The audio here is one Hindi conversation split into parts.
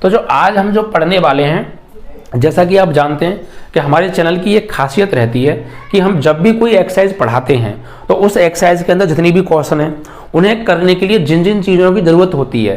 तो जो आज हम जो पढ़ने वाले हैं, जैसा कि आप जानते हैं कि हमारे चैनल की एक खासियत रहती है कि हम जब भी कोई एक्सरसाइज पढ़ाते हैं तो उस एक्सरसाइज के अंदर जितनी भी क्वेश्चन हैं उन्हें करने के लिए जिन जिन चीज़ों की ज़रूरत होती है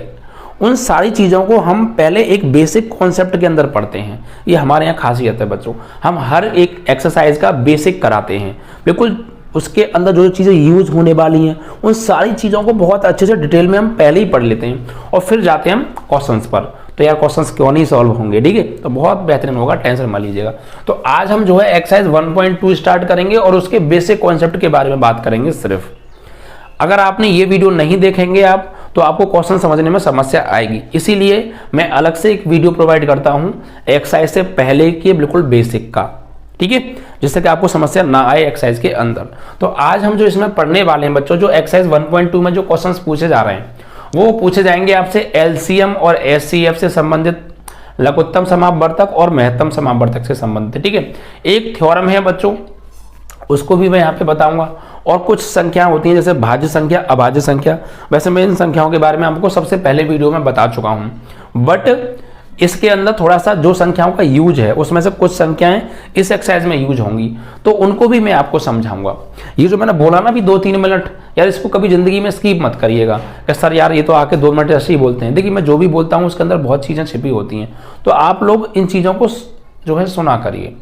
उन सारी चीज़ों को हम पहले एक बेसिक कॉन्सेप्ट के अंदर पढ़ते हैं। ये हमारे यहाँ खासियत है बच्चों, हम हर एक एक्सरसाइज का बेसिक कराते हैं, बिल्कुल उसके अंदर जो चीज़ें यूज होने वाली हैं उन सारी चीज़ों को बहुत अच्छे से डिटेल में हम पहले ही पढ़ लेते हैं और फिर जाते हैं हम क्वेश्चंस पर। तो यार क्वेश्चंस क्यों नहीं सॉल्व होंगे, ठीक है, तो बहुत बेहतरीन होगा, टेंशन मत लीजिएगा। तो आज हम जो है एक्सरसाइज 1.2 स्टार्ट करेंगे और उसके बेसिक कॉन्सेप्ट के बारे में बात करेंगे सिर्फ। अगर आपने ये वीडियो नहीं देखेंगे आप तो आपको क्वेश्चन समझने में समस्या आएगी, इसीलिए मैं अलग से एक वीडियो प्रोवाइड करता हूं एक्सरसाइज से पहले के बिल्कुल बेसिक का, ठीक है, जिससे कि आपको समस्या ना आए एक्सरसाइज के अंदर। तो आज हम जो इसमें पढ़ने वाले हैं बच्चों, जो एक्सरसाइज 1.2 में जो क्वेश्चंस पूछे जा रहे हैं वो पूछे जाएंगे आपसे एलसीएम और एचसीएफ से संबंधित, लघुत्तम समापवर्तक और महत्तम समापवर्तक से संबंधित, ठीक है। एक थ्योरम है बच्चों, उसको भी मैं यहाँ पे बताऊंगा, और कुछ संख्या होती हैं जैसे भाज्य संख्या, अभाज्य संख्या। वैसे मैं इन संख्याओं के बारे में आपको सबसे पहले वीडियो में बता चुका हूँ, बट इसके अंदर थोड़ा सा जो संख्याओं का यूज है उसमें से कुछ संख्याएं इस एक्सरसाइज में यूज होंगी तो उनको भी मैं आपको समझाऊंगा। ये जो मैंने बोला ना भी 2-3 मिनट, यार इसको कभी जिंदगी में स्किप मत करिएगा कि सर यार ये तो आके 2 मिनट ऐसे ही बोलते हैं। देखिए मैं जो भी बोलता हूँ उसके अंदर बहुत चीज़ें छिपी होती हैं, तो आप लोग इन चीज़ों को जो है सुना करिए।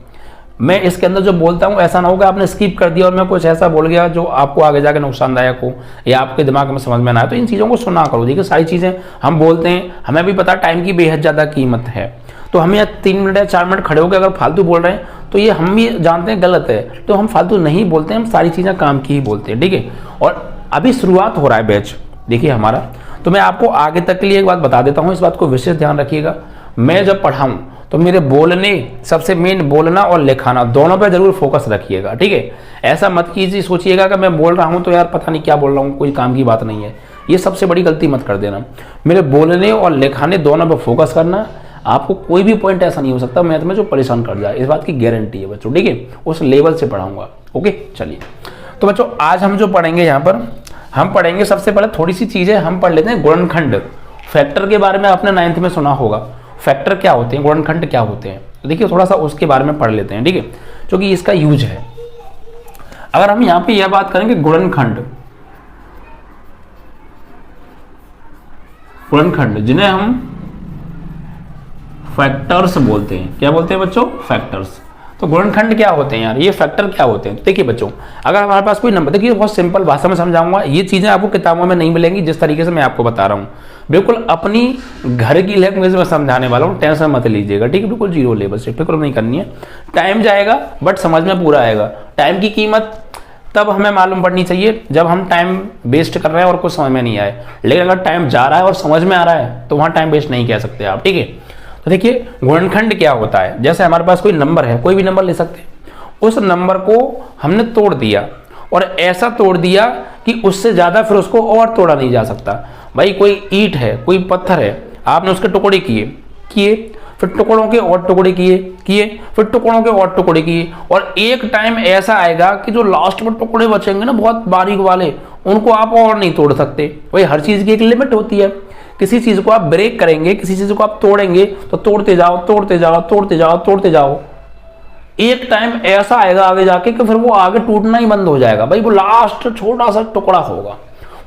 मैं इसके अंदर जो बोलता हूँ ऐसा ना होगा आपने स्किप कर दिया और मैं कुछ ऐसा बोल गया जो आपको आगे जाकर नुकसानदायक हो या आपके दिमाग में समझ में ना आए। तो इन चीज़ों को सुना करो। देखिए सारी चीज़ें हम बोलते हैं, हमें भी पता टाइम की बेहद ज़्यादा कीमत है, तो हम यहाँ 3 मिनट या 4 मिनट खड़े होकर अगर फालतू बोल रहे हैं तो ये हम भी जानते हैं गलत है, तो हम फालतू नहीं बोलते हैं, हम सारी चीज़ें काम की ही बोलते हैं, ठीक है। और अभी शुरुआत हो रहा है बैच देखिए हमारा, तो मैं आपको आगे तक के लिए एक बात बता देता हूँ, इस बात को विशेष ध्यान रखिएगा। मैं जब पढ़ाऊँ तो मेरे बोलने, सबसे मेन बोलना और लिखाना दोनों पे जरूर फोकस रखिएगा, ठीक है। ऐसा मत कीजिए सोचिएगा कि मैं बोल रहा हूँ तो यार पता नहीं क्या बोल रहा हूँ, कोई काम की बात नहीं है, ये सबसे बड़ी गलती मत कर देना। मेरे बोलने और लिखाने दोनों पे फोकस करना, आपको कोई भी पॉइंट ऐसा नहीं हो सकता मैथ में जो परेशान कर जाए, इस बात की गारंटी है बच्चों, ठीक है। उस लेवल से पढ़ाऊंगा, ओके। चलिए तो बच्चों आज हम जो पढ़ेंगे यहाँ पर, हम पढ़ेंगे सबसे पहले थोड़ी सी चीजें हम पढ़ लेते हैं। गुणनखंड, फैक्टर के बारे में आपने 9th में सुना होगा, फैक्टर क्या होते हैं, गुणनखंड क्या होते हैं, तो देखिए थोड़ा सा उसके बारे में पढ़ लेते हैं, ठीक है, क्योंकि इसका यूज है। अगर हम यहाँ पे यह बात करेंगे गुणनखंड, गुणनखंड जिन्हें हम फैक्टर्स बोलते हैं, क्या बोलते हैं बच्चों, फैक्टर्स। तो गुणनखंड क्या होते हैं यार, ये फैक्टर क्या होते हैं। तो देखिए बच्चों अगर हमारे पास कोई नंबर, देखिए बहुत सिंपल भाषा में समझाऊंगा, ये चीजें आपको किताबों में नहीं मिलेंगी जिस तरीके से मैं आपको बता रहा हूँ, बिल्कुल अपनी घर की लैंग्वेज में समझाने वाला हूँ, टेंशन मत लीजिएगा, ठीक है, बिल्कुल जीरो लेवल से, फिक्र नहीं करनी है। टाइम जाएगा बट समझ में पूरा आएगा। टाइम की कीमत तब हमें मालूम पड़नी चाहिए जब हम टाइम वेस्ट कर रहे हैं और कुछ समझ में नहीं आए, लेकिन अगर टाइम जा रहा है और समझ में आ रहा है तो वहाँ टाइम वेस्ट नहीं कह सकते आप, ठीक है। तो देखिए गुणनखंड क्या होता है, जैसे हमारे पास कोई नंबर है, कोई भी नंबर ले सकते हैं, उस नंबर को हमने तोड़ दिया और ऐसा तोड़ दिया कि उससे ज्यादा फिर उसको और तोड़ा नहीं जा सकता। भाई कोई ईंट है, कोई पत्थर है, आपने उसके टुकड़े किए, फिर टुकड़ों के और टुकड़े किए, फिर टुकड़ों के और टुकड़े किए, और एक टाइम ऐसा आएगा कि जो लास्ट में टुकड़े बचेंगे ना बहुत बारीक वाले, उनको आप और नहीं तोड़ सकते। भाई हर चीज की एक लिमिट होती है, किसी चीज को आप ब्रेक करेंगे, किसी चीज को आप तोड़ेंगे तो तोड़ते जाओ तोड़ते जाओ तोड़ते जाओ तोड़ते जाओ, एक टाइम ऐसा आएगा आगे जाके कि फिर वो आगे टूटना ही बंद हो जाएगा। भाई वो लास्ट छोटा सा टुकड़ा होगा,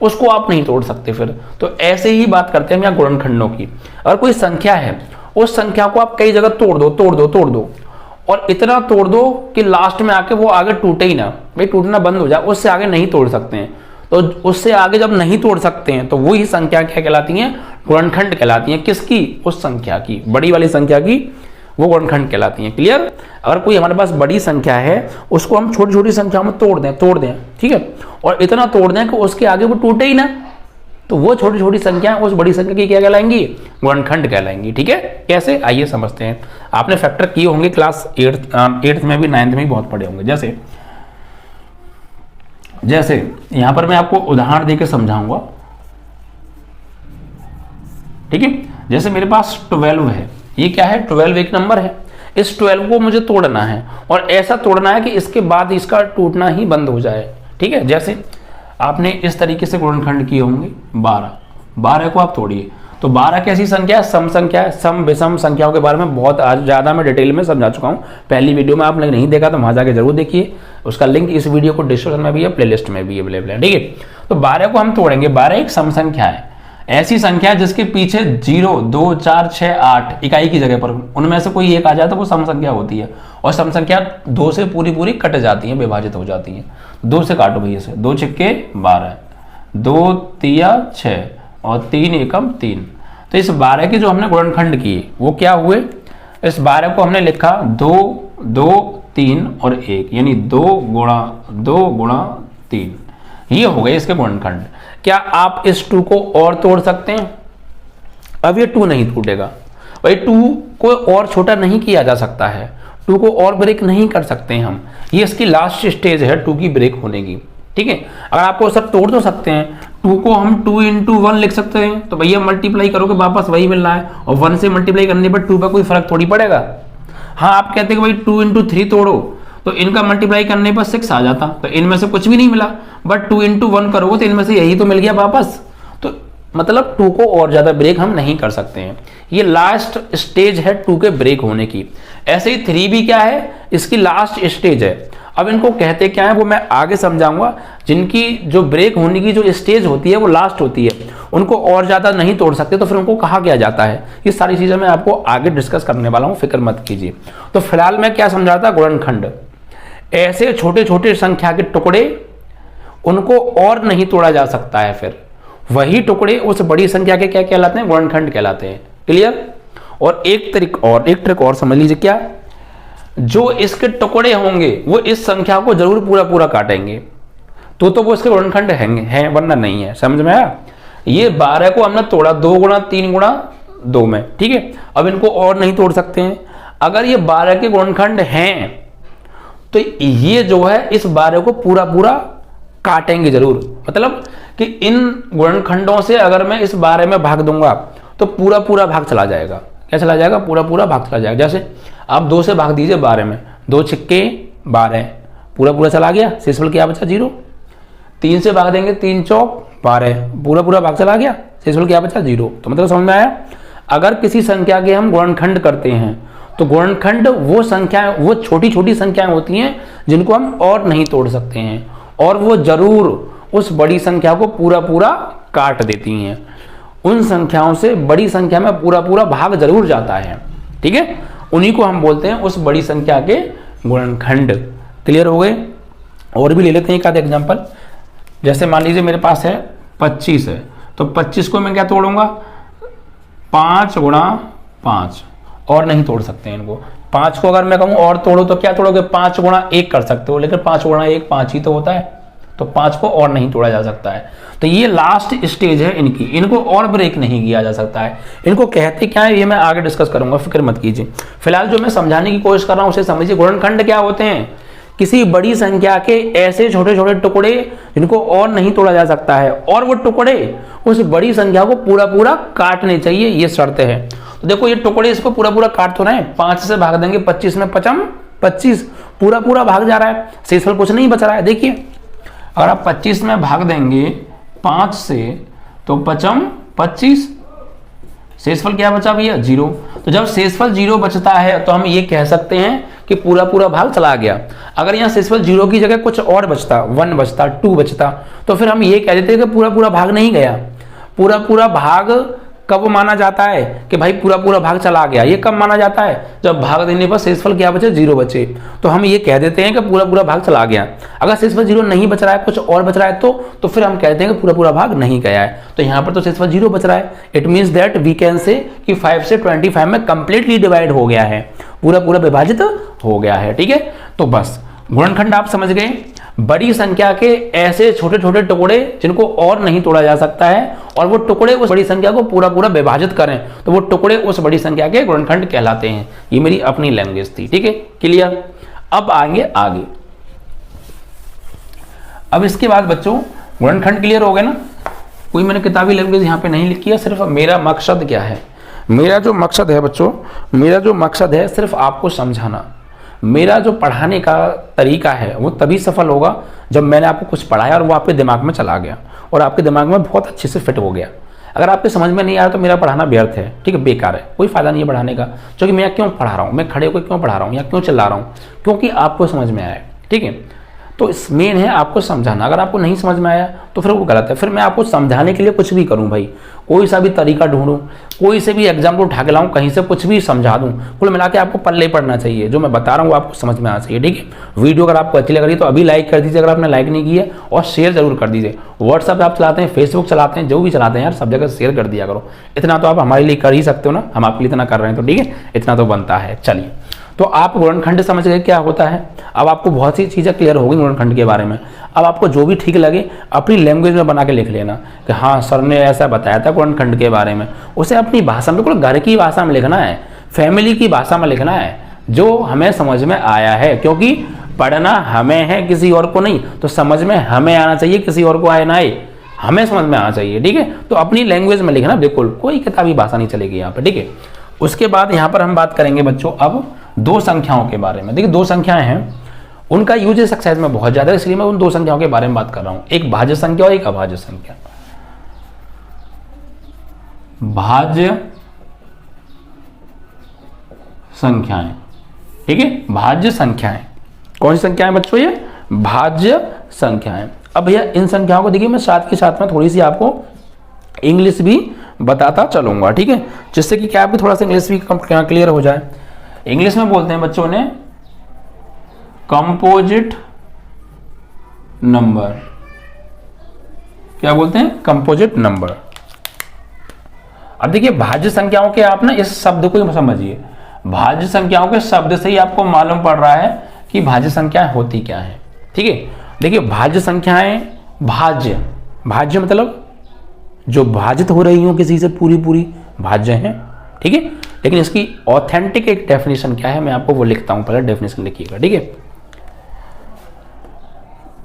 उसको आप नहीं तोड़ सकते फिर। तो ऐसे ही बात करते हैं हम यहाँ गुणनखंडों की। अगर कोई संख्या है, उस संख्या को आप कई जगह तोड़ दो और इतना तोड़ दो कि लास्ट में आके वो आगे टूटे ही ना, भाई टूटना बंद हो जाए, उससे आगे नहीं तोड़ सकते हैं। तो उससे आगे जब नहीं तोड़ सकते हैं तो वही संख्या क्या कहलाती हैं, गुणनखंड कहलाती हैं। किसकी, उस संख्या की, बड़ी वाली संख्या की, वो गुणनखंड कहलाती हैं। क्लियर। अगर कोई हमारे पास बड़ी संख्या है उसको हम छोटी छोटी संख्याओं में तोड़ दें, ठीक है, और इतना तोड़ दें कि उसके आगे वो टूटे ही ना, तो वो छोटी छोटी संख्या उस बड़ी संख्या की क्या कहलाएंगी, गुणनखंड कहलाएंगी, ठीक है। कैसे, आइए समझते हैं। आपने फैक्टर किए होंगे क्लास 8th में भी, 9th में भी बहुत पढ़े होंगे। जैसे यहां पर मैं आपको उदाहरण देकर समझाऊंगा, ठीक है। जैसे मेरे पास 12 है, ये क्या है, 12 एक नंबर है, इस 12 को मुझे तोड़ना है और ऐसा तोड़ना है कि इसके बाद इसका टूटना ही बंद हो जाए, ठीक है। जैसे आपने इस तरीके से गुणनखंड किए होंगे 12 को आप तोड़िए तो 12 कैसी संख्या है? सम संख्या है। सम विषम संख्याओं के बारे में बहुत ज़्यादा मैं डिटेल में समझा चुका हूँ। पहली वीडियो में आपने नहीं देखा तो वहाँ जाके जरूर देखिए, उसका लिंक इस वीडियो को डिस्क्रिप्शन में भी है, प्लेलिस्ट में भी अवेलेबल है। ठीक है, तो 12 को हम तोड़ेंगे। 12 एक सम संख्या है, ऐसी संख्या जिसके पीछे 0, 2, 4, 6, 8 इकाई की जगह पर उनमें से कोई एक आ जाए तो वो सम संख्या होती है। और सम संख्या 2 से पूरी पूरी कट जाती है, विभाजित हो जाती है। 2 से काटो भैया से, 2 छिक्के 12, 2 तिया 6 और 3 एकम 3। तो इस 12 के जो हमने गुणनखंड किए वो क्या हुए? इस 12 को हमने लिखा 2, 2, 3 और 1, यानी 2 गुणा 3। ये हो गए इसके गुणनखंड। क्या आप इस 2 को और तोड़ सकते हैं? अब ये 2 नहीं टूटेगा भाई, 2 को और छोटा नहीं किया जा सकता है, 2 को और ब्रेक नहीं कर सकते हैं हम। ये इसकी लास्ट स्टेज है 2 की ब्रेक होने की। ठीक है, अगर आपको सब तोड़ तो सकते हैं, 2 को हम 2 × 1 लिख सकते हैं, तो भैया मल्टीप्लाई करोगे वापस वही मिल रहा है, और 1 से मल्टीप्लाई करने पर 2 पर कोई फर्क थोड़ी पड़ेगा। हाँ, आप कहते हैं कि भाई 2 × 3 तोड़ो, तो इनका मल्टीप्लाई करने पर 6 आ जाता, तो इनमें से कुछ भी नहीं मिला। बट 2 × 1 करोगे तो इनमें से यही तो मिल गया वापस। तो मतलब 2 को और ज्यादा ब्रेक हम नहीं कर सकते हैं। ये लास्ट स्टेज है 2 के ब्रेक होने की। ऐसे ही 3 भी क्या है? इसकी लास्ट स्टेज है। अब इनको कहते क्या है वो मैं आगे समझाऊंगा। जिनकी जो ब्रेक होने की जो स्टेज होती है वो लास्ट होती है, उनको और ज्यादा नहीं तोड़ सकते, तो फिर उनको कहा गया जाता है। ये सारी चीजें मैं आपको आगे डिस्कस करने वाला हूं, फिक्र मत कीजिए। तो फिलहाल मैं क्या समझा था? गुणनखंड, ऐसे छोटे छोटे संख्या के टुकड़े, उनको और नहीं तोड़ा जा सकता है। फिर वही टुकड़े उस बड़ी संख्या के क्या कहलाते हैं? गुणनखंड कहलाते हैं। क्लियर? और एक ट्रिक और समझ लीजिए। क्या? जो इसके टुकड़े होंगे वो इस संख्या को जरूर पूरा पूरा काटेंगे, तो वो इसके गुणनखंड हैं, वरना नहीं है। समझ में आया? ये 12 को हमने तोड़ा 2 × 3 × 2 में। ठीक है, अब इनको और नहीं तोड़ सकते हैं। अगर ये 12 के गुणनखंड हैं तो ये जो है इस 12 को पूरा पूरा काटेंगे जरूर। मतलब कि इन गुणनखंडों से अगर मैं इस 12 में भाग दूंगा तो पूरा पूरा भाग चला जाएगा। क्या चला जाएगा? पूरा पूरा भाग चला जाएगा। जैसे आप 2 से भाग दीजिए 12 में, 2 छिक्के 12, पूरा पूरा चला गया, शेषफल क्या बचा? 0। 3 से भाग देंगे, 3 चौक 12, पूरा पूरा भाग चला गया, शेषफल क्या बचा? 0। तो मतलब समझ में आया? अगर किसी संख्या के हम गुणनखंड करते हैं तो गुणनखंड वो संख्याएं, वो छोटी छोटी संख्याएं होती हैं जिनको हम और नहीं तोड़ सकते हैं, और वो जरूर उस बड़ी संख्या को पूरा पूरा काट देती हैं। उन संख्याओं से बड़ी संख्या में पूरा पूरा भाग जरूर जाता है। ठीक है, उन्हीं को हम बोलते हैं उस बड़ी संख्या के गुणनखंड। क्लियर हो गए? और भी ले लेते हैं एक आधा एग्जांपल। जैसे मान लीजिए मेरे पास है 25 है, तो 25 को मैं क्या तोड़ूंगा? 5 × 5, और नहीं तोड़ सकते हैं इनको। 5 को अगर मैं कहूं और तोड़ो तो क्या तोड़ोगे? 5 × 1 कर सकते हो, लेकिन 5 × 1 5 ही तो होता है, तो 5 को और नहीं तोड़ा जा सकता है। तो ये लास्ट स्टेज है इनकी, इनको और ब्रेक नहीं किया जा सकता है। इनको कहते क्या है ये मैं आगे डिस्कस करूंगा, फिक्र मत कीजिए। फिलहाल जो मैं समझाने की कोशिश कर रहा हूं उसे समझिए। गुणनखंड क्या होते हैं? किसी बड़ी संख्या के ऐसे छोटे छोटे टुकड़े जिनको और नहीं तोड़ा जा सकता है, और वो टुकड़े उस बड़ी संख्या को पूरा पूरा काटने चाहिए, ये शर्त है। तो देखो ये टुकड़े इसको पूरा पूरा काट तो रहे हैं। 5 से भाग देंगे 25 में, 25 पूरा पूरा भाग जा रहा है, शेषफल कुछ नहीं बच रहा है। देखिए अगर आप 25 में भाग देंगे 5 से तो 25, शेषफल क्या बचा भैया? 0। तो जब शेषफल 0 बचता है तो हम ये कह सकते हैं कि पूरा पूरा भाग चला गया। अगर यहाँ शेषफल 0 की जगह कुछ और बचता, 1 बचता, 2 बचता, तो फिर हम ये कह देते हैं कि पूरा पूरा भाग नहीं गया। पूरा पूरा भाग कब माना जाता है कि भाई पूरा पूरा भाग चला गया? ये कब माना जाता है? जब भाग देने पर शेषफल क्या बचे? 0 बचे, तो हम ये कह देते हैं कि पूरा पूरा भाग चला गया। अगर शेषफल 0 नहीं बच रहा है, कुछ और बच रहा है, तो फिर हम कहते हैं कि पूरा पूरा भाग नहीं गया है। तो यहाँ पर तो शेषफल 0 बच रहा है। It means that we can say कि 5 से 25 में कंप्लीटली डिवाइड हो गया है, पूरा पूरा विभाजित हो गया है। ठीक है, तो बस गुणनखंड आप समझ गए। बड़ी संख्या के ऐसे छोटे छोटे टुकड़े जिनको और नहीं तोड़ा जा सकता है, और वो टुकड़े उस बड़ी संख्या को पूरा पूरा विभाजित करें, तो वो टुकड़े उस बड़ी संख्या के गुणनखंड कहलाते हैं। ये मेरी अपनी लैंग्वेज थी। ठीक है, क्लियर? अब आएंगे आगे। अब इसके बाद बच्चों गुणनखंड क्लियर हो गए ना? कोई मैंने किताबी लैंग्वेज यहाँ पे नहीं लिखी है, सिर्फ मेरा मकसद क्या है, मेरा जो मकसद है बच्चों, मेरा जो मकसद है सिर्फ आपको समझाना। मेरा जो पढ़ाने का तरीका है वो तभी सफल होगा जब मैंने आपको कुछ पढ़ाया और वो आपके दिमाग में चला गया और आपके दिमाग में बहुत अच्छे से फिट हो गया। अगर आपके समझ में नहीं आ रहा तो मेरा पढ़ाना व्यर्थ है, ठीक है, बेकार है, कोई फायदा नहीं है पढ़ाने का। क्योंकि मैं क्यों पढ़ा रहा हूँ, मैं खड़े होकर क्यों पढ़ा रहा हूँ या क्यों चिल्ला रहा हूँ, क्योंकि आपको समझ में आया, ठीक है। तो मेन है आपको समझाना। अगर आपको नहीं समझ में आया तो फिर वो गलत है। फिर मैं आपको समझाने के लिए कुछ भी करूं भाई, कोई सा भी तरीका ढूंढूं, कोई से भी एग्जाम्पल उठा के लाऊं, कहीं से कुछ भी समझा दूं, कुल मिला के आपको पल्ले पड़ना चाहिए। जो मैं बता रहा हूँ आपको समझ में आना चाहिए, ठीक है। वीडियो अगर आपको अच्छी लग रही है तो अभी लाइक कर दीजिए अगर आपने लाइक नहीं की है, और शेयर जरूर कर दीजिए। व्हाट्सअप आप चलाते हैं, फेसबुक चलाते हैं, जो भी चलाते हैं यार, सब जगह शेयर कर दिया करो। इतना तो आप हमारे लिए कर ही सकते हो ना, हम आपके लिए इतना कर रहे हैं तो ठीक है, इतना तो बनता है। चलिए, तो आप गुणनखंड समझ गए क्या होता है। अब आपको बहुत सी चीज़ें क्लियर हो गई गुणनखंड के बारे में। अब आपको जो भी ठीक लगे अपनी लैंग्वेज में बना के लिख लेना कि हाँ सर ने ऐसा बताया था गुणनखंड के बारे में। उसे अपनी भाषा में, बिल्कुल घर की भाषा में लिखना है, फैमिली की भाषा में लिखना है, जो हमें समझ में आया है। क्योंकि पढ़ना हमें है, किसी और को नहीं। तो समझ में हमें आना चाहिए, किसी और को आए ना आए, हमें समझ में आना चाहिए, ठीक है। तो अपनी लैंग्वेज में लिखना, बिल्कुल कोई किताबी भाषा नहीं चलेगी यहाँ पर, ठीक है। उसके बाद यहाँ पर हम बात करेंगे बच्चों अब दो संख्याओं के बारे में। देखिए, दो संख्याएं हैं, उनका यूज इस एक्सरसाइज में बहुत ज्यादा है, इसलिए मैं उन दो संख्याओं के बारे में बात कर रहा हूं। एक भाज्य संख्या और एक अभाज्य संख्या। भाज्य संख्याएं, ठीक है, भाज्य संख्याएं। कौन सी संख्याएं बच्चों? ये भाज्य संख्याएं। अब भैया इन संख्याओं को देखिए, मैं साथ के साथ में थोड़ी सी आपको इंग्लिश भी बताता चलूंगा, ठीक है, जिससे कि क्या आपको थोड़ा सा इंग्लिश भी क्लियर हो जाए। इंग्लिश में बोलते हैं बच्चों ने कंपोजिट नंबर। क्या बोलते हैं? Composite number. अब देखिए, भाज्य संख्याओं के आप ना इस शब्द को समझिए। भाज्य संख्याओं के शब्द से ही आपको मालूम पड़ रहा है कि भाज्य संख्याएं होती क्या है, ठीक है। देखिए, भाज्य संख्याएं, भाज्य, भाज्य मतलब जो भाजित हो रही हो किसी से, पूरी पूरी भाज्य हैं, ठीक है। लेकिन इसकी ऑथेंटिक एक डेफिनेशन क्या है, मैं आपको वो लिखता हूं, पहले डेफिनेशन लिखिएगा, ठीक है।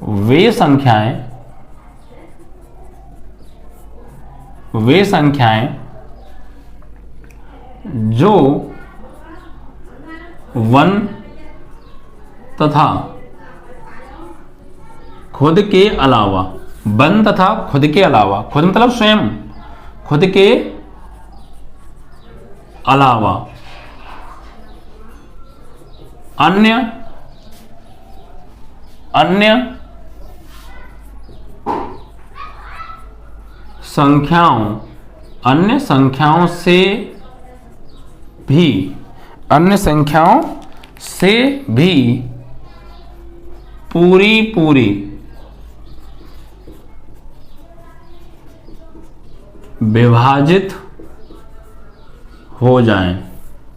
वे संख्याएं जो वन तथा खुद के अलावा, वन तथा खुद के अलावा, खुद मतलब स्वयं, खुद के अलावा अन्य संख्याओं, अन्य संख्याओं से भी, अन्य संख्याओं से भी पूरी पूरी विभाजित हो जाएं,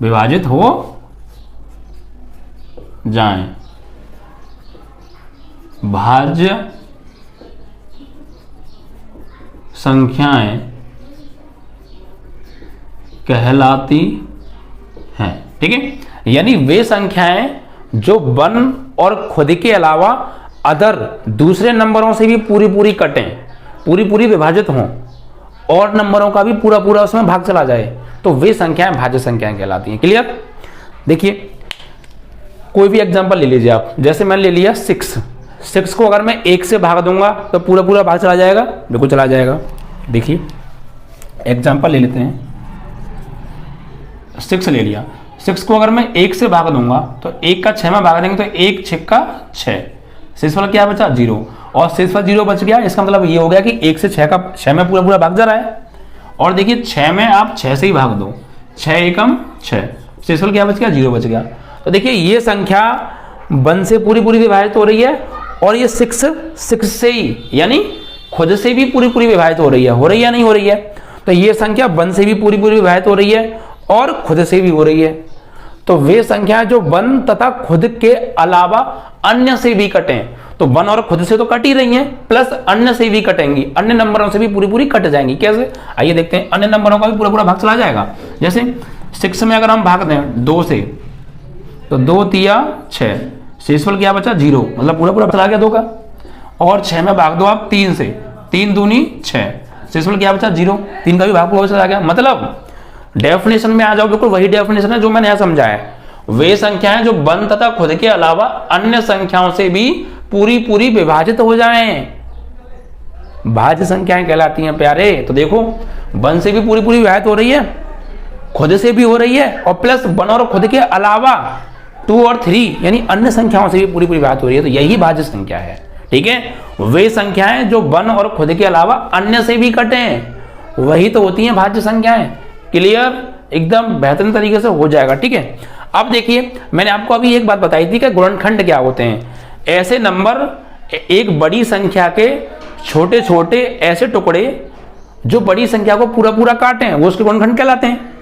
विभाजित हो जाएं। भाज्य संख्याएं कहलाती हैं, ठीक है। यानी वे संख्याएं जो वन और खुद के अलावा अदर दूसरे नंबरों से भी पूरी पूरी कटें, पूरी पूरी विभाजित हों, और नंबरों का भी पूरा पूरा उसमें भाग चला जाए, तो वे संख्याएं भाज्य संख्याएं कहलाती हैं। क्लियर? देखिए, कोई भी एग्जांपल ले लीजिए आप, जैसे मैंने ले लिया 6 को अगर मैं 1 से भाग दूंगा तो पूरा पूरा भाग चला जाएगा, बिल्कुल चला जाएगा। देखिए एग्जांपल ले लेते हैं, 6 ले लिया, 6 को अगर मैं 1 से भाग दूंगा तो 1 का 6 में भाग देंगे तो 1 6 का 6, शेषफल क्या बचा? 0, और शेषफल 0 बच गया। इसका मतलब ये हो गया कि 1 से 6 में पूरा पूरा भाग जा रहा है। और देखिए 6 में आप 6 से ही भाग दो, 6 एकम 6, शेषफल क्या बच गया? 0 बच गया। तो देखिए ये संख्या 1 से पूरी पूरी विभाजित हो रही है, और ये 6 से ही, यानी खुद से भी पूरी पूरी विभाजित हो रही है या नहीं हो रही है? तो ये संख्या 1 से भी पूरी पूरी विभाजित हो रही है और खुद से भी हो रही है। तो वे संख्या जो 1 तथा खुद के अलावा अन्य से भी कटें, तो 1 और खुद से तो कट ही रही हैं, प्लस अन्य से भी कटेंगी, अन्य नंबरों से भी पूरी पूरी कट जाएंगी। कैसे? आइए देखते हैं। अन्य नंबरों का भी पूरा पूरा भाग चला जाएगा। जैसे 6 में अगर हम भाग दें 2 से, तो 2 तिया 6, शेषफल क्या बचा? 0, मतलब पूरा पूरा चला गया 2 का। और 6 में भाग दो आप 3 से, 3 दूनी 6, शेषफल क्या बचा? 0, 3 का भी भाग पूरा चला गया। मतलब डेफिनेशन में आ जाओ, बिल्कुल वही डेफिनेशन है जो मैंने यहां समझाया है। वे संख्याएं जो 1 तथा खुद के अलावा अन्य संख्याओं से भी पूरी पूरी विभाजित हो जाएं, भाज्य संख्याएं कहलाती हैं प्यारे। तो देखो 1 से भी पूरी पूरी विभाजित हो रही है, खुद से भी हो रही है, और प्लस 1 और खुद के अलावा 2 और 3 यानी अन्य संख्याओं से भी पूरी पूरी विभाजित हो रही है। तो यही भाज्य संख्या है। ठीक है, वे संख्याएं जो 1 और खुद के अलावा अन्य से भी कटे हैं वही तो होती हैं भाज्य संख्याएं। क्लियर, एकदम बेहतरीन तरीके से हो जाएगा। ठीक है, अब देखिए मैंने आपको अभी एक बात बताई थी कि गुणनखंड क्या होते हैं। ऐसे नंबर, एक बड़ी संख्या के छोटे छोटे ऐसे टुकड़े जो बड़ी संख्या को पूरा पूरा काटें वो उसके गुणनखंड कहलाते हैं।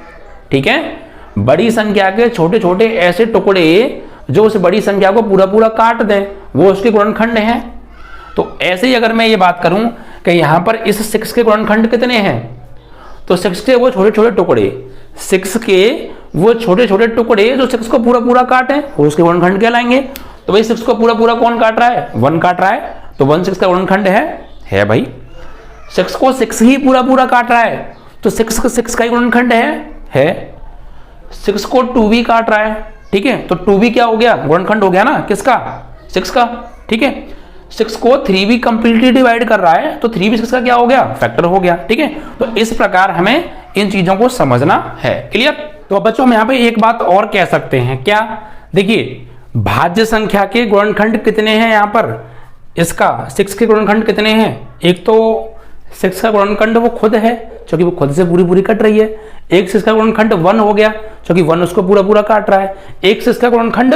ठीक है, बड़ी संख्या के छोटे छोटे ऐसे टुकड़े जो उस बड़ी संख्या को पूरा पूरा काट दें वो उसके गुणनखंड हैं। तो ऐसे ही अगर मैं ये बात करूं कि यहां पर इस 6 के गुणनखंड कितने हैं, तो 6 के वो छोटे छोटे टुकड़े, 6 के वो छोटे छोटे टुकड़े जो 6 को पूरा पूरा काटें वो उसके गुणनखंड कहलाएंगे। तो भाई 6 को पूरा पूरा कौन काट रहा है, 1 काट रहा है, तो 1 6 का गुणनखंड है भाई। 6 को 6 ही पूरा पूरा काट रहा है तो 6 का ही गुणनखंड है। 6 को 2 भी काट रहा है, ठीक है, तो 2 भी क्या हो गया, गुणनखंड हो गया ना, किसका, 6 का। ठीक है, 6 को 3 भी कंप्लीटली डिवाइड कर रहा है तो 3 भी 6 का क्या हो गया, फैक्टर हो गया। ठीक है, तो इस प्रकार हमें इन चीजों को समझना है। क्लियर। तो बच्चों हम यहाँ पे एक बात और कह सकते हैं, क्या, देखिए भाज्य संख्या के गुणनखंड कितने हैं यहाँ पर, इसका 6 के गुणनखंड कितने हैं, एक तो 6 का गुणनखंड वो खुद है क्योंकि वो खुद से पूरी पूरी कट रही है, एक 6 का गुणनखंड 1 हो गया क्योंकि 1 उसको पूरा पूरा काट रहा है, एक 6 का गुणनखंड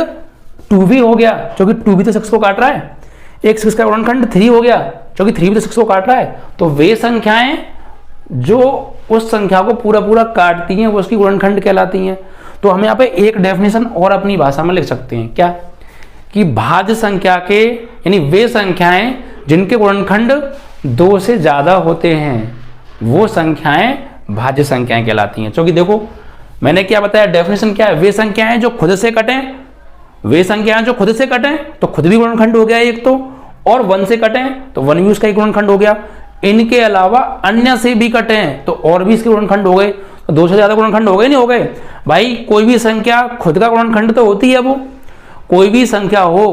2 भी हो गया क्योंकि 2 भी तो 6 को काट रहा है, एक 6 का गुणनखंड 3 हो गया क्योंकि 3 भी तो 6 को काट रहा है। तो वे संख्याएं जो उस संख्या को पूरा पूरा काटती हैं वो उसकी गुणनखंड कहलाती हैं। तो हम यहाँ पे एक डेफिनेशन और अपनी भाषा में लिख सकते हैं, क्या, कि भाज्य संख्या के यानी वे संख्याएं जिनके गुणनखंड 2 से ज्यादा होते हैं वो संख्याएं भाज्य संख्याएं कहलाती हैं। क्योंकि देखो मैंने क्या बताया, डेफिनेशन क्या है, वे संख्याएं जो खुद से कटें, वे संख्याएं जो खुद से कटें तो खुद भी गुणनखंड हो गया एक तो, और 1 से कटें तो 1 भी उसका ही गुणनखंड हो गया, इनके अलावा अन्य से भी कटें तो और भी इसके गुणनखंड हो गए, तो 2 से ज्यादा गुणनखंड हो गए, नहीं हो गए भाई। कोई भी संख्या खुद का गुणनखंड तो होती है, वो कोई भी संख्या हो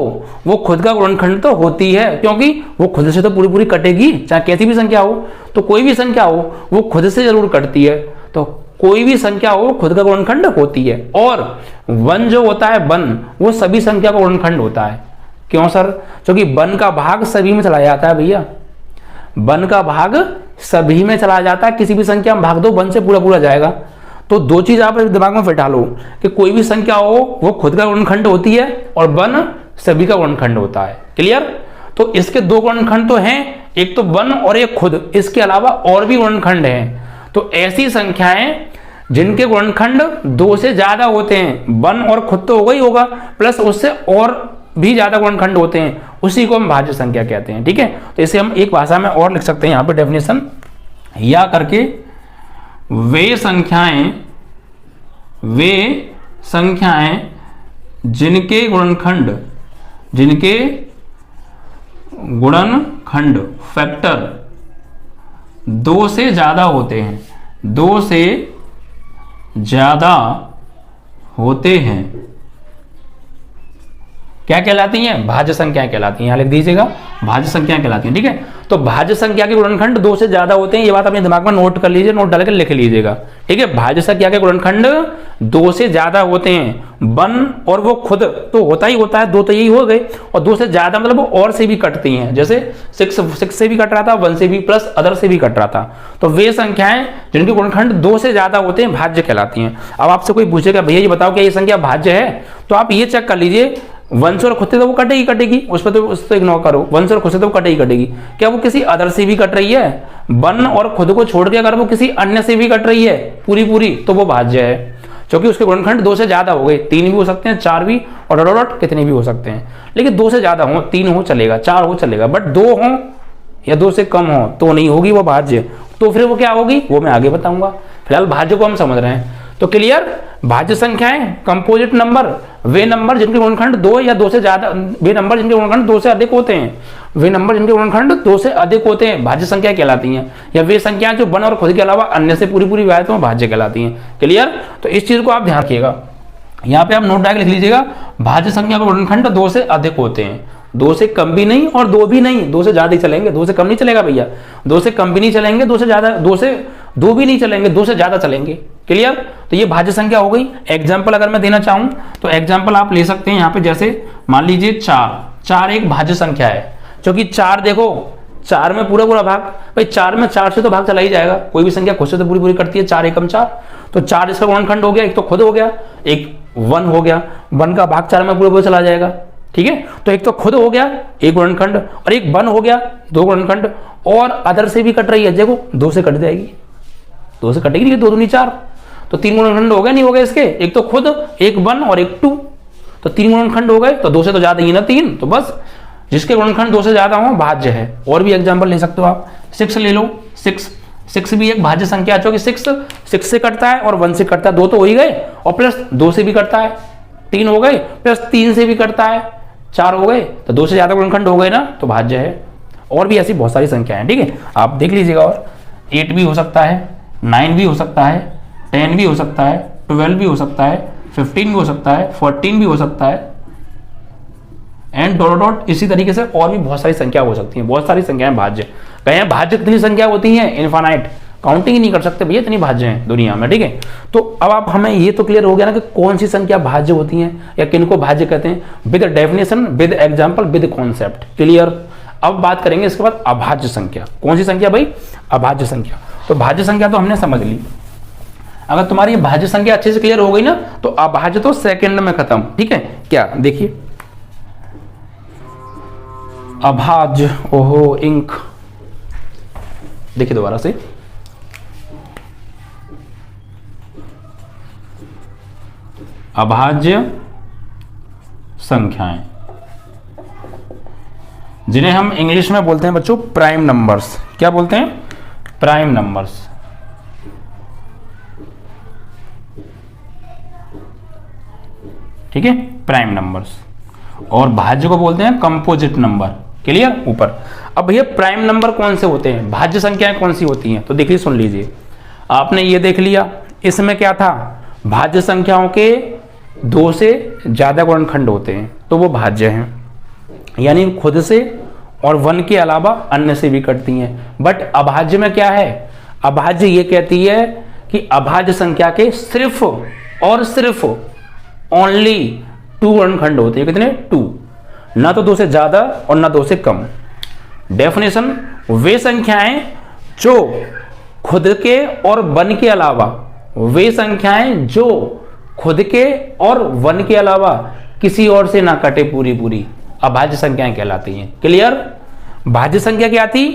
वो खुद का गुणनखंड तो होती है क्योंकि वो खुद से तो पूरी पूरी कटेगी, चाहे कैसी भी संख्या हो। तो कोई भी संख्या हो वो खुद से जरूर कटती है, तो कोई भी संख्या हो खुद का गुणनखंड होती है। और 1 जो होता है 1 वो सभी संख्या का गुणनखंड होता है। क्यों सर, क्योंकि 1 का भाग सभी में चला जाता है भैया, 1 का भाग सभी में चला जाता है, किसी भी संख्या में भाग दो 1 से पूरा पूरा जाएगा। तो दो चीज आप दिमाग में बैठा लो कि कोई भी संख्या हो वो खुद का गुणनखंड होती है और 1 सभी का गुणनखंड होता है। क्लियर। तो इसके 2 गुणनखंड तो हैं, एक तो 1 और एक खुद, इसके अलावा और भी गुणनखंड हैं। तो ऐसी संख्याएं जिनके गुणनखंड 2 से ज्यादा होते हैं, 1 और खुद तो होगा ही होगा, प्लस उससे और भी ज्यादा गुणनखंड होते हैं, उसी को हम भाज्य संख्या कहते हैं। ठीक है, तो इसे हम एक भाषा में और लिख सकते हैं यहाँ पे डेफिनेशन या करके, वे संख्याएं जिनके गुणनखंड फैक्टर 2 से ज्यादा होते हैं, 2 से ज्यादा होते हैं, क्या कहलाती हैं, भाज्य संख्याएं कहलाती हैं। यहां लिख दीजिएगा भाज्य संख्याएं कहलाती हैं। ठीक है, तो भाज्य संख्या के गुणनखंड 2 से ज्यादा होते हैं, ये बात अपने दिमाग में नोट कर लीजिए, नोट डालकर लिख लीजिएगा। ठीक है, भाज्य संख्या के गुणनखंड 2 से ज्यादा होते हैं, 1 और वो खुद तो होता ही होता है, 2 तो यही हो गए, और 2 से ज्यादा मतलब वो और से भी कटती हैं, जैसे 6 से भी कट रहा था, 1 से भी प्लस अदर से भी कट रहा था। तो वे संख्याएं जिनके गुणनखंड 2 से ज्यादा होते हैं भाज्य कहलाती हैं। अब आपसे कोई पूछेगा भैया ये बताओ क्या ये संख्या भाज्य है, तो आप ये चेक कर लीजिए, 1 से और खुद से तो वो कटेगी, उस पर इग्नोर करो, 1 से और खुद से तो वो कटेगी। क्या वो किसी अदर से भी कट रही है, 1 और खुद को छोड़ के अगर वो किसी अन्य से भी कट रही है पूरी तो वो भाज्य है, क्योंकि उसके गुणनखंड 2 से ज्यादा हो गए, 3 भी हो सकते हैं, 4 भी, और डॉट कितने भी हो सकते हैं। लेकिन 2 से ज्यादा हो, 3 हो चलेगा, 4 हो चलेगा, बट 2 हो या 2 से कम हो तो नहीं होगी वो भाज्य। तो फिर वो क्या होगी वो मैं आगे बताऊंगा, फिलहाल भाज्य को हम समझ रहे हैं। तो क्लियर, भाज्य संख्याएं कंपोजिट नंबर, वे नंबर जिनके गुणनखंड 2 या 2 से ज्यादा, वे नंबर जिनके गुणनखंड 2 से अधिक होते हैं, वे नंबर जिनके गुणनखंड 2 से अधिक होते हैं भाज्य संख्या कहलाती हैं, या वे संख्याएं जो 1 और खुद के अलावा अन्य से पूरी विभाजित हो भाज्य कहलाती हैं। क्लियर, तो इस चीज को आप ध्यान रखिएगा, यहाँ पे आप नोट डाल लिख लीजिएगा, भाज्य संख्या के गुणनखंड 2 से अधिक होते हैं, 2 से कम भी नहीं और 2 भी नहीं, 2 से ज्यादा ही चलेंगे, 2 से कम नहीं चलेगा भैया, 2 से कम भी नहीं चलेंगे, 2 से ज्यादा, दो भी नहीं चलेंगे, दो से ज्यादा चलेंगे। क्लियर? तो ये भाज्य संख्या हो गई। एग्जाम्पल अगर मैं देना चाहूं तो एग्जाम्पल आप ले सकते हैं यहाँ पे, जैसे मान लीजिए 4 एक भाज्य संख्या है, क्योंकि 4 देखो 4 में पूरा पूरा भाग, भाई 4 में 4 से तो भाग चला ही जाएगा, कोई भी संख्या खुद से तो पूरी पूरी करती है, 4 एकम 4, तो 4 इसका गुणनखंड हो गया, एक तो खुद हो गया, एक 1 हो गया, 1 का भाग 4 में पूरा पूरा चला जाएगा। ठीक है, तो एक तो खुद हो गया एक गुणनखंड, और एक 1 हो गया 2 गुणनखंड, और अदर से भी कट रही है, देखो 2 से कट जाएगी, 2 से कटेगी, 2 दूनी 4, तो 3 गुणनखंड हो गए नहीं हो गए इसके, एक तो खुद, एक 1 और एक 2, तो 3 गुणनखंड हो गए, तो 2 से तो ज्यादा ही ना 3, तो बस जिसके गुणनखंड 2 से ज्यादा हो भाज्य है। और भी एग्जांपल ले सकते हो आप, 6 ले लो, 6 भी एक भाज्य संख्या, क्योंकि 6 से कटता है और 1 से कटता है, 2 तो हो ही गए, और प्लस 2 से भी कटता है, 3 हो गए, प्लस 3 से भी कटता है, 4 हो गए, तो 2 से ज्यादा गुणनखंड हो गए ना, तो भाज्य है। और भी ऐसी बहुत सारी संख्या है। ठीक है, आप देख लीजिएगा, और 8 भी हो सकता है, 9 भी हो सकता है, 10 भी हो सकता है, 12 भी हो सकता है, 15 भी हो सकता है, 14 भी हो सकता है, एंड डॉट डॉट इसी तरीके से और भी बहुत सारी संख्या हो सकती हैं। बहुत सारी संख्याएं भाज्य, कहें भाज्य कितनी संख्या होती हैं, इनफाइनाइट, काउंटिंग ही नहीं कर सकते भैया, इतनी भाज्य हैं दुनिया में। ठीक है, तो अब आप हमें ये तो क्लियर हो गया ना कि कौन सी संख्या भाज्य होती हैं या किनको भाज्य कहते हैं, with definition, with example, with concept. Clear? अब बात करेंगे इसके बाद अभाज्य संख्या। कौन सी संख्या भाई? अभाज्य संख्या। तो भाज्य संख्या तो हमने समझ ली, अगर तुम्हारी ये भाज्य संख्या अच्छे से क्लियर हो गई ना, तो अभाज्य तो सेकंड में खत्म। ठीक है, क्या देखिए, अभाज्य, ओहो इंक, देखिए दोबारा से, अभाज्य संख्याएं, जिन्हें हम इंग्लिश में बोलते हैं बच्चों प्राइम नंबर्स। क्या बोलते हैं? Prime numbers. ठीक है, प्राइम नंबर्स। और भाज्य को बोलते हैं कंपोजिट नंबर। क्लियर? ऊपर। अब भैया प्राइम नंबर कौन से होते हैं, भाज्य संख्याएं कौन सी होती हैं, तो देखिए सुन लीजिए, आपने ये देख लिया, इसमें क्या था, भाज्य संख्याओं के 2 से ज्यादा गुणनखंड होते हैं तो वो भाज्य हैं, यानी खुद से और 1 के अलावा अन्य से भी कटती हैं। बट अभाज्य में क्या है, अभाज्य ये कहती है कि अभाज्य संख्या के सिर्फ और सिर्फ ओनली 2 गुणनखंड होते हैं। कितने? 2, ना तो 2 से ज्यादा और ना 2 से कम। डेफिनेशन, वे संख्याएं जो खुद के और 1 के अलावा, वे संख्याएं जो खुद के और 1 के अलावा किसी और से ना कटे पूरी पूरी, अभाज्य संख्याएं कहलाती हैं। क्लियर? भाज्य संख्या क्या थी?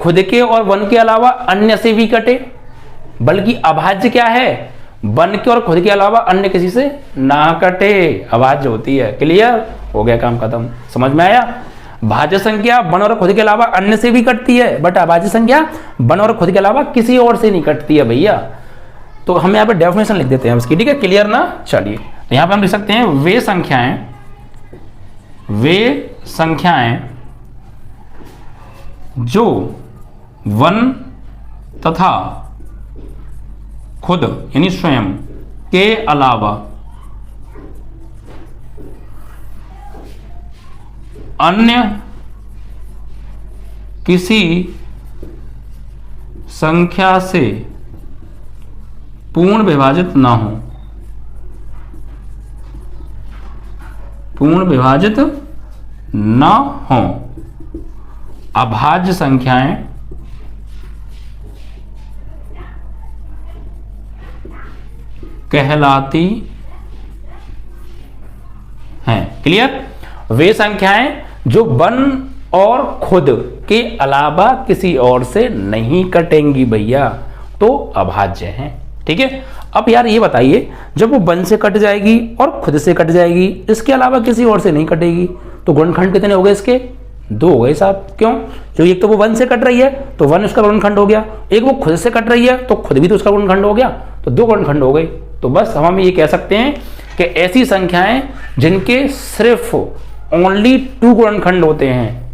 खुद के और 1 के अलावा अन्य से भी कटे, बल्कि अभाज्य क्या है, 1 के और खुद के अलावा अन्य किसी से ना कटे, अभाज्य होती है। क्लियर? हो गया, काम खत्म। समझ में आया? भाज्य संख्या 1 और खुद के अलावा अन्य से भी कटती है, बट अभाज्य संख्या 1 और खुद के अलावा किसी और से नहीं कटती है भैया। तो हम यहाँ पे डेफिनेशन लिख देते हैं इसकी। ठीक है, क्लियर ना? चलिए, तो यहाँ पे हम लिख सकते हैं, वे संख्याएं जो 1 तथा खुद यानी स्वयं के अलावा अन्य किसी संख्या से पूर्ण विभाजित ना हो, पूर्ण विभाजित ना हो, अभाज्य संख्याएं कहलाती हैं। क्लियर? वे संख्याएं जो 1 और खुद के अलावा किसी और से नहीं कटेंगी भैया, तो अभाज्य हैं। ठीक है, अब यार ये बताइए, जब वो 1 से कट जाएगी और खुद से कट जाएगी, इसके अलावा किसी और से नहीं कटेगी, तो गुणनखंड कितने हो गए इसके? 2 हो गए साहब। क्यों? जो एक तो वो 1 से कट रही है तो 1 उसका गुणनखंड हो गया, एक वो खुद से कट रही है तो खुद भी तो उसका गुणनखंड हो गया, तो 2 गुणनखंड हो गए। तो बस हम ये कह सकते हैं कि ऐसी संख्याएं जिनके सिर्फ ओनली 2 गुणनखंड होते हैं,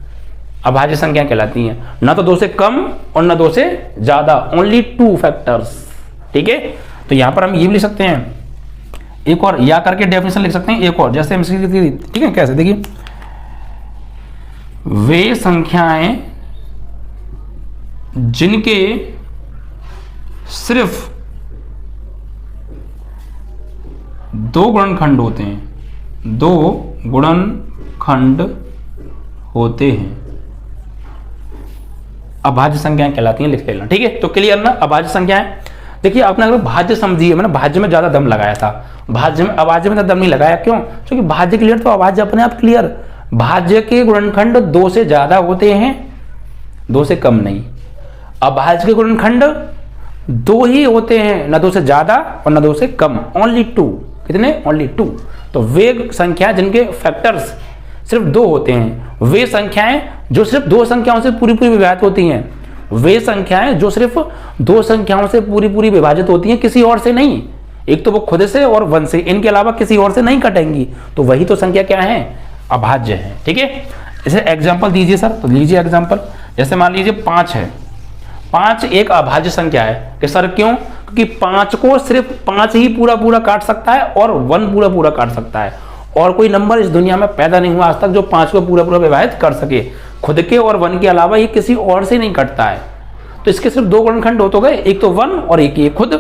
अभाज्य संख्या कहलाती हैं। ना तो 2 से कम और ना 2 से ज्यादा, ओनली 2 फैक्टर्स। ठीक है, तो यहां पर हम ये भी लिख सकते हैं, एक और या करके डेफिनेशन लिख सकते हैं, एक और, जैसे हम ठीक है, कैसे देखिए, वे संख्याएं जिनके सिर्फ दो गुणनखंड होते हैं, दो गुणनखंड होते हैं, अभाज्य संख्याएं कहलाती हैं, लिख लेना। ठीक है, तो क्लियर ना। अभाज्य संख्याएं, देखिए आपने अगर भाज्य समझिए, मैंने भाज्य में ज्यादा दम लगाया था, भाज्य में अभाज्य में दम नहीं लगाया। क्यों? क्योंकि भाज्य क्लियर तो अभाज्य अपने आप क्लियर। भाज्य के गुणनखंड दो से ज्यादा होते हैं, दो से कम नहीं। अभाज्य के गुणनखंड दो ही होते हैं, न दो से ज्यादा और न दो से कम, ओनली टू। कितने? Only two. तो वे संख्या जिनके फैक्टर्स सिर्फ दो होते हैं, वे संख्याएं जो सिर्फ दो संख्याओं से पूरी पूरी विभाजित होती हैं, वे संख्याएं जो सिर्फ दो संख्याओं से पूरी पूरी विभाजित होती हैं, किसी और से नहीं। एक तो वो खुद से और वन से, इनके अलावा किसी और से नहीं कटेंगी, तो वही तो संख्या क्या है? अभाज्य है। ठीक है, इसे एग्जाम्पल दीजिए सर। तो लीजिए एग्जाम्पल, जैसे मान लीजिए 5 है। 5 एक अभाज्य संख्या है कि सर क्यों? क्योंकि 5 को सिर्फ 5 ही पूरा पूरा काट सकता है और 1 पूरा पूरा काट सकता है, और कोई नंबर इस दुनिया में पैदा नहीं हुआ आज तक जो 5 को पूरा पूरा विभाजित कर सके। खुद के और 1 के अलावा ये किसी और से नहीं कटता है। तो इसके सिर्फ दो गुणनखंड हो तो गए, एक तो 1 और एक ये खुद।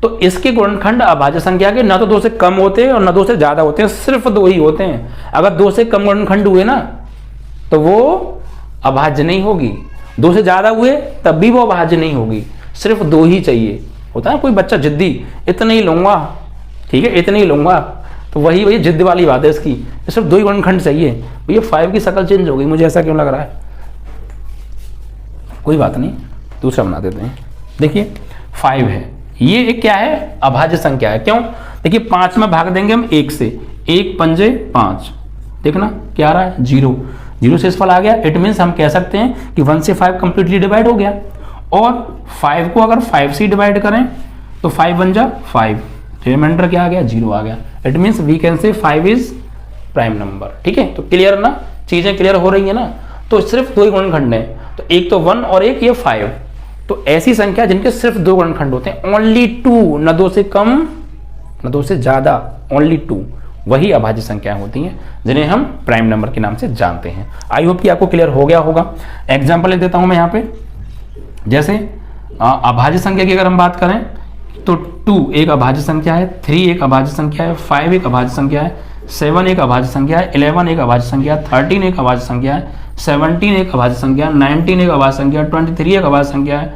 तो इसके गुणनखंड अभाज्य संख्या के ना तो 2 से कम होते हैं और ना 2 से ज्यादा होते हैं, सिर्फ 2 ही होते हैं। अगर 2 से कम गुणनखंड हुए ना तो वो अभाज्य नहीं होगी, 2 से ज्यादा हुए तब भी वो अभाज्य नहीं होगी, सिर्फ 2 ही चाहिए। होता है कोई बच्चा जिद्दी, इतने ही लूंगा, ठीक है इतने ही लूंगा, तो वही जिद्द वाली बात है इसकी, सिर्फ 2 ही गुणनखंड चाहिए। भैया 5 की शक्ल चेंज हो गई, मुझे ऐसा क्यों लग रहा है? कोई बात नहीं, दूसरा बना देते हैं। देखिए 5 है, ये एक क्या है? अभाज्य संख्या है। क्यों? देखिए 5 में भाग देंगे हम 1 से, 1 पंजे 5, देखना क्या आ रहा है? 0। 0 से फल आ गया। इट मीन्स हम कह सकते हैं कि 1 से 5 कंप्लीटली डिवाइड हो गया, और 5 को अगर 5 से डिवाइड करें तो 5 बन जा 5, रिमाइंडर क्या आ गया? 0 आ गया। इट मीन्स वी कैन से 5 इज प्राइम नंबर। ठीक है, तो क्लियर ना, चीजें क्लियर हो रही है ना। तो सिर्फ 2 ही गुणनखंड है, तो एक तो 1 और एक ये 5। तो ऐसी संख्या जिनके सिर्फ 2 गुणनखंड होते हैं, ओनली 2, न 2 से कम न 2 से ज्यादा, ओनली 2, वही अभाज्य संख्याएं होती हैं जिन्हें हम प्राइम नंबर के नाम से जानते हैं। आई होप कि आपको क्लियर हो गया होगा। एग्जाम्पल लिख देता हूं मैं यहाँ पे। जैसे अभाज्य संख्या की अगर हम बात करें तो 2 एक अभाज्य संख्या है, 3 एक अभाज्य संख्या है, 5 एक अभाज्य संख्या है, 7 एक अभाज्य संख्या है, 11 एक अभाज्य संख्या है, 13 एक अभाज्य संख्या है, 17 एक अभाज्य संख्या है, 19 एक अभाज्य संख्या है, 23 एक अभाज्य संख्या है,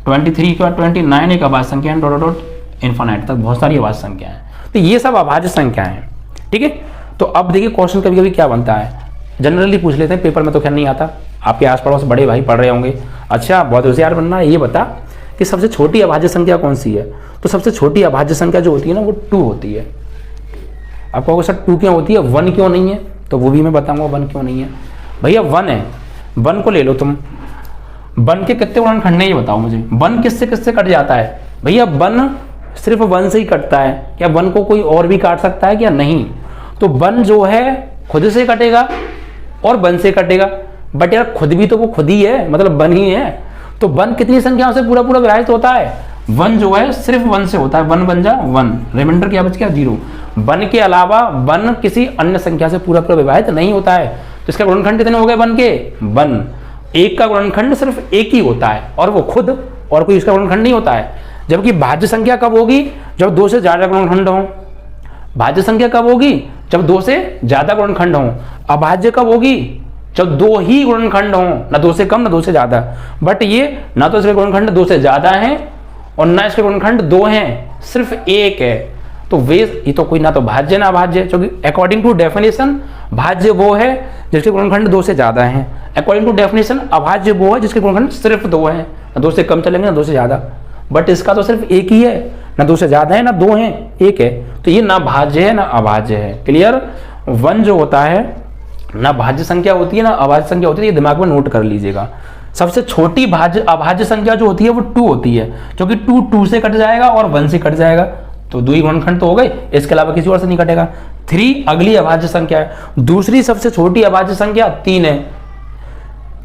23 के बाद 29 एक अभाज्य संख्या है, डॉट डॉट इन्फिनिट तक बहुत सारी अभाज्य संख्या है। तो ये सब अभाज्य संख्या है। ठीक है, तो अब देखिए क्वेश्चन कभी कभी क्या बनता है, जनरली पूछ लेते हैं, पेपर में तो खैर नहीं आता, आपके आस पड़ोस बड़े भाई पढ़ रहे होंगे, अच्छा बहुत होशियार बनना है, ये बता कि सबसे छोटी अभाज्य संख्या कौन सी है? तो सबसे छोटी अभाज्य संख्या जो होती है ना वो 2 होती है। आप कहोगे सर 2 क्यों होती है, 1 क्यों नहीं है? तो वो भी मैं बताऊंगा 1 क्यों नहीं है। भैया 1 है, 1 को ले लो तुम, 1 के कितने गुणनखंड है ये बताओ मुझे। 1 किससे किससे कट जाता है? भैया 1 सिर्फ 1 से ही कटता है, क्या 1 को कोई और भी काट सकता है क्या? नहीं। तो 1 जो है खुद से कटेगा और 1 से कटेगा, बट यार खुद भी तो वो खुद ही है, मतलब 1 ही है। तो 1 कितनी संख्याओं से पूरा पूरा विभाजित होता है? 1 जो है सिर्फ 1 से होता है, 1 बन जा 1, रिमाइंडर क्या बच गया? 0। 1 के अलावा 1 किसी अन्य संख्या से पूरा पूरा विभाजित नहीं होता है। तो इसका गुणनखंड कितने हो गए 1 के? 1। 1 का गुणनखंड सिर्फ 1 ही होता है और वो खुद, और कोई इसका गुणनखंड नहीं होता है। जबकि भाज्य संख्या कब होगी? जब 2 से ज्यादा गुणनखंड हो। भाज्य संख्या कब होगी? जब 2 से ज्यादा गुणनखंड हो। अभाज्य कब होगी? जब 2 ही गुणनखंड हो, ना 2 से कम ना 2 से ज्यादा। बट ये ना तो इसके गुणनखंड 2 से ज्यादा हैं और ना इसके गुणनखंड 2 हैं, सिर्फ 1 है। तो वे ये तो कोई ना तो भाज्य ना अभाज्य, क्योंकि अकॉर्डिंग टू डेफिनेशन भाज्य वो है जिसके गुणनखंड 2 से ज्यादा हैं, अकॉर्डिंग टू डेफिनेशन अभाज्य वो है जिसके गुणनखंड सिर्फ 2 हैं, ना 2 से कम चलेंगे ना 2 से ज्यादा। बट इसका तो सिर्फ 1 ही है, ना 2 से ज्यादा है ना 2 है, 1 है। तो ये ना भाज्य है ना अभाज्य है। क्लियर? 1 जो होता है ना भाज्य संख्या होती है ना अभाज्य संख्या होती है, ये दिमाग में नोट कर लीजिएगा। सबसे छोटी अभाज्य संख्या जो होती है वो 2 होती है, क्योंकि 2 से कट जाएगा और 1 से कट जाएगा, तो 2 ही गुणनखंड तो हो गए, इसके अलावा किसी और से नहीं कटेगा। 3 अगली अभाज्य संख्या है। दूसरी सबसे छोटी अभाज्य संख्या 3 है।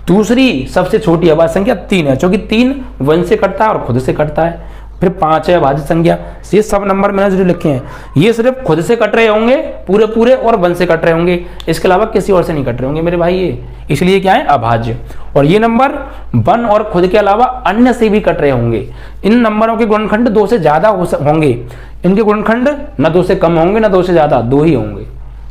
दूसरी सबसे छोटी अभाज्य संख्या 3 है, क्योंकि 3 1 से कटता है और खुद से कटता है। फिर 5 है अभाज्य संख्या। ये सब नंबर मैंने जो लिखे हैं ये सिर्फ खुद से कट रहे होंगे पूरे पूरे और 1 से कट रहे होंगे, इसके अलावा किसी और से नहीं कट रहे होंगे मेरे भाई ये, इसलिए क्या है अभाज्य। और ये नंबर 1 और खुद के अलावा अन्य से भी कट रहे होंगे। इन नंबरों के गुणनखंड 2 से ज्यादा होंगे, इनके गुणनखंड न 2 से कम होंगे न 2 से ज्यादा, 2 ही होंगे।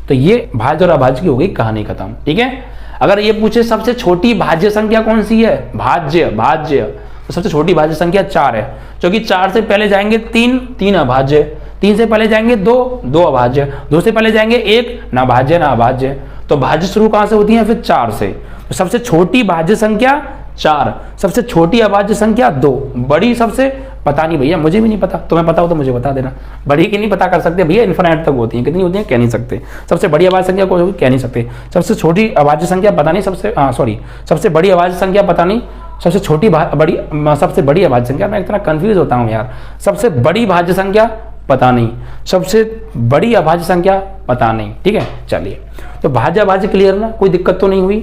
तो ये भाज्य और अभाज्य की हो गई कहानी खत्म। ठीक है, अगर ये पूछे सबसे छोटी भाज्य संख्या कौन सी है, भाज्य तो सबसे छोटी भाज्य संख्या 4 है, क्योंकि 4 से पहले जाएंगे 3 अभाज्य, 3 से पहले जाएंगे 2 अभाज्य, 2 से पहले जाएंगे 1 ना भाज्य ना अभाज्य। तो भाज्य शुरू कहां से होती है, फिर 4 से। तो सबसे छोटी भाज्य संख्या 4, सबसे छोटी अभाज्य संख्या 2, बड़ी सबसे पता नहीं भैया, मुझे भी नहीं पता, तुम्हें पता हो तो मुझे बता देना। बड़ी की नहीं पता कर सकते भैया, इन्फिनिट तक होती है, कितनी होती है कह नहीं सकते। सबसे बड़ी अभाज्य संख्या को कह नहीं सकते, सबसे छोटी अभाज्य संख्या पता नहीं, सबसे बड़ी अभाज्य संख्या पता नहीं, सबसे बड़ी अभाज्य संख्या, मैं इतना कंफ्यूज होता हूँ यार। सबसे बड़ी भाज्य संख्या पता नहीं, सबसे बड़ी अभाज्य संख्या पता नहीं। ठीक है, चलिए तो भाज्य अभाज्य क्लियर ना, कोई दिक्कत तो नहीं हुई।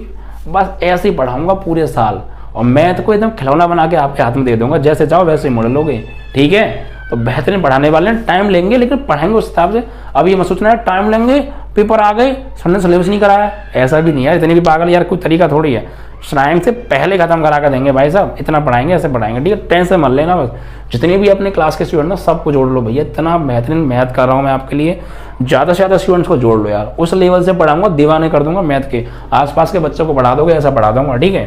बस ऐसे ही पढ़ाऊंगा पूरे साल और मैथ को एकदम खिलौना बना के आपके हाथ में दे दूंगा, जैसे चाहो वैसे ही मोड़ लोगे। ठीक है, तो बेहतरीन पढ़ाने वाले हैं, टाइम लेंगे लेकिन पढ़ाएंगे उस हिसाब से। अब ये मत सोचना है टाइम लेंगे पेपर आ गए हमने सिलेबस नहीं कराया, ऐसा भी नहीं है, इतनी भी पागल यार कोई तरीका थोड़ी है। टाइम से पहले खत्म करा कर देंगे भाई साहब, इतना पढ़ाएंगे ऐसे पढ़ाएंगे। ठीक है, टेंशन मत लेना, बस जितने भी अपने क्लास के स्टूडेंट ना सबको जोड़ लो भैया, इतना बेहतरीन मैथ कर रहा हूँ मैं आपके लिए, ज़्यादा से ज़्यादा स्टूडेंट्स को जोड़ लो यार, उस लेवल से पढ़ाऊंगा, दीवाने कर दूंगा मैथ के, आसपास के बच्चों को पढ़ा दोगे ऐसा पढ़ा दूंगा। ठीक है,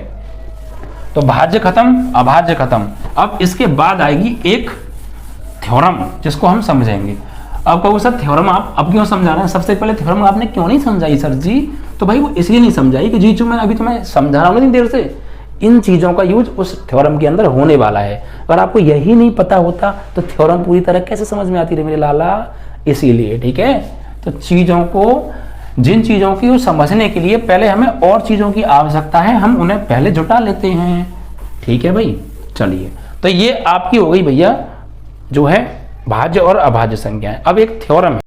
तो भाज्य खत्म, अभाज्य खत्म। अब इसके बाद आएगी एक थ्योरम जिसको हम समझेंगे। अब कहो सर थ्योरम आप अब क्यों समझा रहे हैं, सबसे पहले थ्योरम आपने क्यों नहीं समझाई सर जी? तो भाई वो इसलिए नहीं समझाई कि जी जो मैं अभी तुम्हें समझा रहा हूँ इतनी देर से, इन चीजों का यूज उस थ्योरम के अंदर होने वाला है। अगर आपको यही नहीं पता होता तो थ्योरम पूरी तरह कैसे समझ में आती रही मेरे लाला, इसीलिए। ठीक है, तो चीजों को, जिन चीजों की समझने के लिए पहले हमें और चीजों की आवश्यकता है, हम उन्हें पहले जुटा लेते हैं। ठीक है भाई, चलिए तो ये आपकी हो गई भैया जो है भाज्य और अभाज्य संख्याएं। अब एक थ्योरम है।